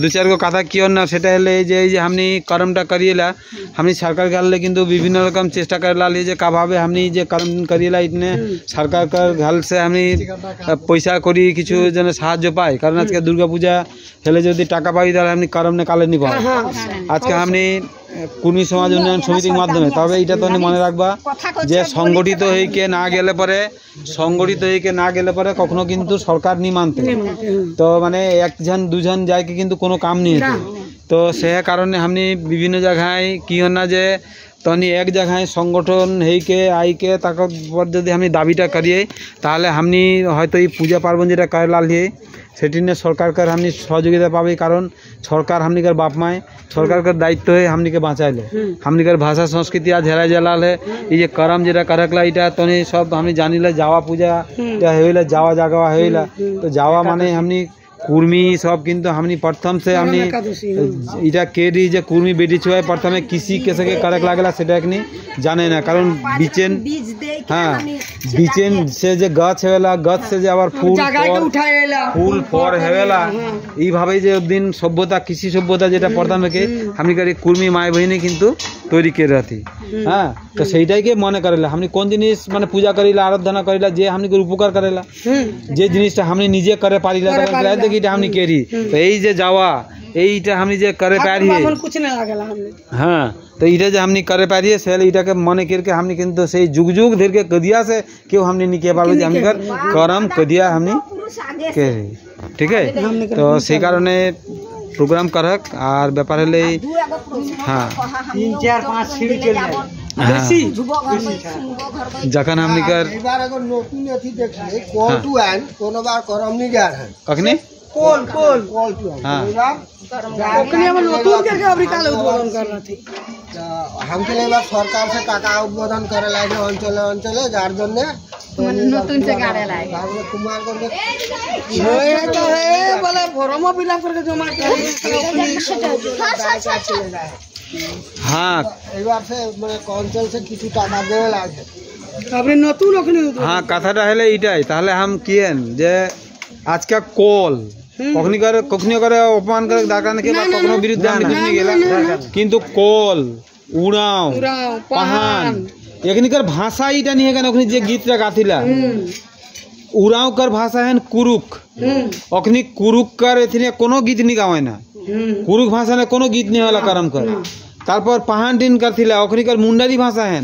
दो चार गो कथा क्यों ना सेटा हेले हमनी कर्मटा करिएला हमनी सरकार घाले किन्तु विभिन्न रकम चेष्टा करेला जे काभावे हमनी जे कर्म करिएला इतने सरकार का घाल से हमनी पैसा करी किछु जने साहाय्य पाई कारण आज के दुर्गा पूजा हेले यदि टाका पाई ताहले हमनी कर्म ने काले नि पाई आज के हमनी कुर्मी समाज उन्नयन समितिर माध्यमे तबे एटा तो मने राखबा जे संगठित हইকে ना गेले परे संगठित हইকে ना गेले परे कखनो किन्तु सरकार नि मानते तो माने एक जन दुजन जाय के किन्तु कोनो काम नहीं होते तो से कारणे हमनी विभिन्न जगह कि ना जे तनी एक जगह संगठन हইকে आइके तारपर यदि हमनी दाबिटा करिए ताहले हमनी हयतो ई पूजा पार्बण जेटा करे लालिए सेटी ने सरकार कर हमनी सहयोगिता पाबे कारण सरकार हमनी कर बाप माय सरकार का दायित्व है हमनी के बाँचाइले हमनी कर भाषा संस्कृति आज हेरा जलाल है ये कर्म जेटा करकला इटा तनी सब हमनी जानिले जावा पूजा हेला जावा जागवा हेला तो जावा माने हमनी कुर्मी सब किन्तु हमनी प्रथम से हमनी इटा केरी जे कुर्मी बेटी छुआय प्रथमे किसी के सके करक लागला सेटा एकनी जाने ना कारण बीचेन हाँ बीचेन से जे गाछ हेला गाछ से जे आबार फूल फल हेला ई भावे जे दिन सभ्यता कृषि सभ्यता जेटा प्रथम के हमनी करे कुर्मी माय बहिनी किन्तु तैरी के रहती हाँ तो सेटाई के मने करेला हमनी कोन जिनिस माने पूजा करिला आराधना करिला जे हमनी के उपकार करेला जे जिनिसटा हमनी निजे करे पारिला देखि हमनी केरी तो यही जे जावा এইটা हमनी जे करे पारी कुछ ना लागला हमनी हां तो इटा जे हमनी करे पारी से इटा के मने करके हमनी किंतु से जुग जुग धर के कदिया से क्यों हमनी निके पालो जे हमनी कर करम कदिया हमनी के ठीक है तो से कारणे प्रोग्राम करक और व्यापार हेले हां 3 4 5 सीढ़ी के बेसी जखन हमनी कर एबार अगर नोटू अथी देखले कॉल टू एंड कोनो बार करम नहीं गया है अखने कॉल टू हां ओकने हम नोटू करके अबरी काल उद्बोधन करना थी हमके लेबा सरकार से टाका उद्बोधन करे लागे अंचले जार जन्ने नतुन से गाड़े लागे कुमार करके होए तो है बोले फॉर्म फिलअप करके जमा कर हाँ एक बार से माने काउंसिल से किछु टाका देवे लागे अबरी नतुन ओखने हाँ कथाटा हेले इटाई ताहले हम किएन जे आज का कॉल कखनी करे अपमान करे दाकाने के बाद कखनो विरुद्ध हम कुछ नहीं गेला किंतु कॉल उड़ाव पहान एकनी कर भाषा इटा नहीं है ओखनी जे गीतटा गाथिला उड़ाव कर भाषा है कुरुक ओखनी कुरुक कर एथिने कोनो गीत नहीं गावे ना कुरुक भाषा ने कोनो गीत नहीं होला करम कर तारपर पहान दिन करथिला ओखनी कर मुंडारी भाषा है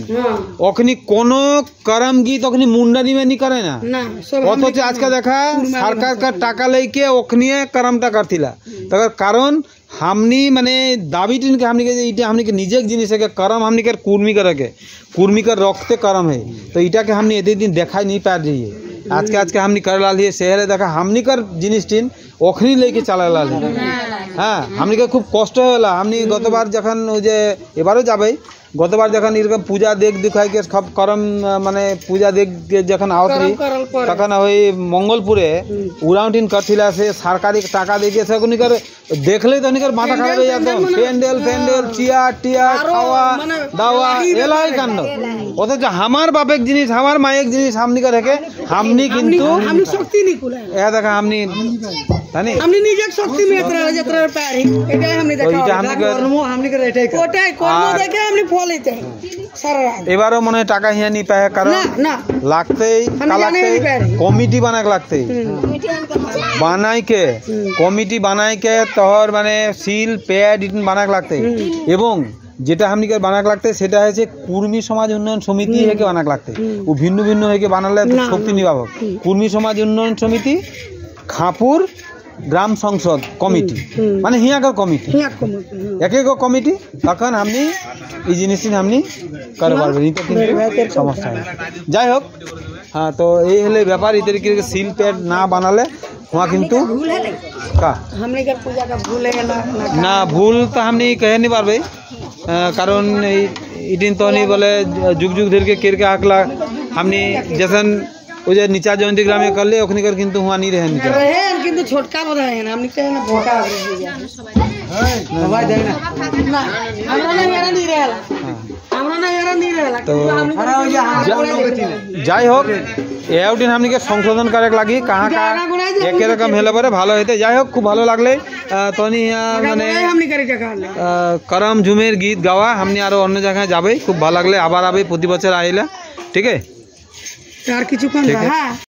ओखनी कोनो करम गीत ओखनी मुंडारी में नहीं करे ना अथच आज का देखा सरकार का टाका लेके ओखनिए करमटा करथिला तकर कारण हमनी माने दाबी टिन के हमनी के इटा हमनी के निजे जिनिस के करम हमनी के कुर्मी कर रखते करम है तो इटा के हमनी एते दिन देखाई नहीं पा रही है आज के हमनी कर लालिए शहरे देखा हमनी कर जिनिस टिन ओखनी लेके चला लाली हाँ हमनी के खूब कष्ट होला हमनी गतबार जखन जे एबारो जाबै गतबार जखन इरकम पूजा देख दिखाई के सब करम माने पूजा देख के जखन आवत रही तखन ओई मंगलपुरे उड़ाउटिन करथिला से सरकारी टाका देके से कोनी कर देखले तो निकर माथा खराब हो जातो पेंडल चिया खावा दावा एलाई कांड অথচ আমার বাপেক জিনিস আমার মায়েক জিনিস हमनी कर के हमनी किंतु हमनी शक्ति नहीं कुला ए देखा हमनी तानी हमनी निजे शक्ति में जतरा पारी एटा हमनी देखा हमनी कर एटाई ओटाई कर्म देखे हमनी फल लेते सारा এবারও মনে টাকা হিয়া নি পায় কারণ না লাগতেই কমিটি বানাক লাগতেই কমিটি বানাই के तोहर माने सील पैड इतन बानाक लागते एवं जेटा हमनी के बानाक लागते सेटा है कुर्मी समाज उन्नयन समिति है के बानाक लागते वो भिन्न भिन्न है के बनाले शक्ति निभावक कुर्मी समाज उन्नयन समिति खापुर ग्राम संसद कमिटी माने हियाकर कमिटी एक एक कमिटी तखन हमनी ई जिनिस हमनी कर पारबे ई तो किन्तु समस्या है जाय होक हाँ तो ये हेले व्यापार ई तरीके के सील पैड ना बनाले वहाँ किंतु का हमने कर पूजा का भूल है ना भूल तो हमने कहे नहीं पारबे कारण इदिन तो नहीं बोले जुग जुग धर के केर के आकला हमने जैसन वो जे नीचा जयंती ग्राम में कर ले ओखनी कर किंतु हुआ नहीं रहे किंतु छोटका बड़ा है ना हमने कहे ना भोका है भाई देना ना हमरा ना यारा नहीं रहला हमरा ना यारा नहीं रहला तो जाय होक एउटिन हमनी के संशोधन करे लागी कहाँ का एक रकम हेले परे भालो हेते जाय होक खूब भालो लागले तनी माने करम झुमेर गीत गावा हमनी आरो अन्य जगह जाबे खूब भालो लागले आबार आबे प्रति बछर आइला ठीक है।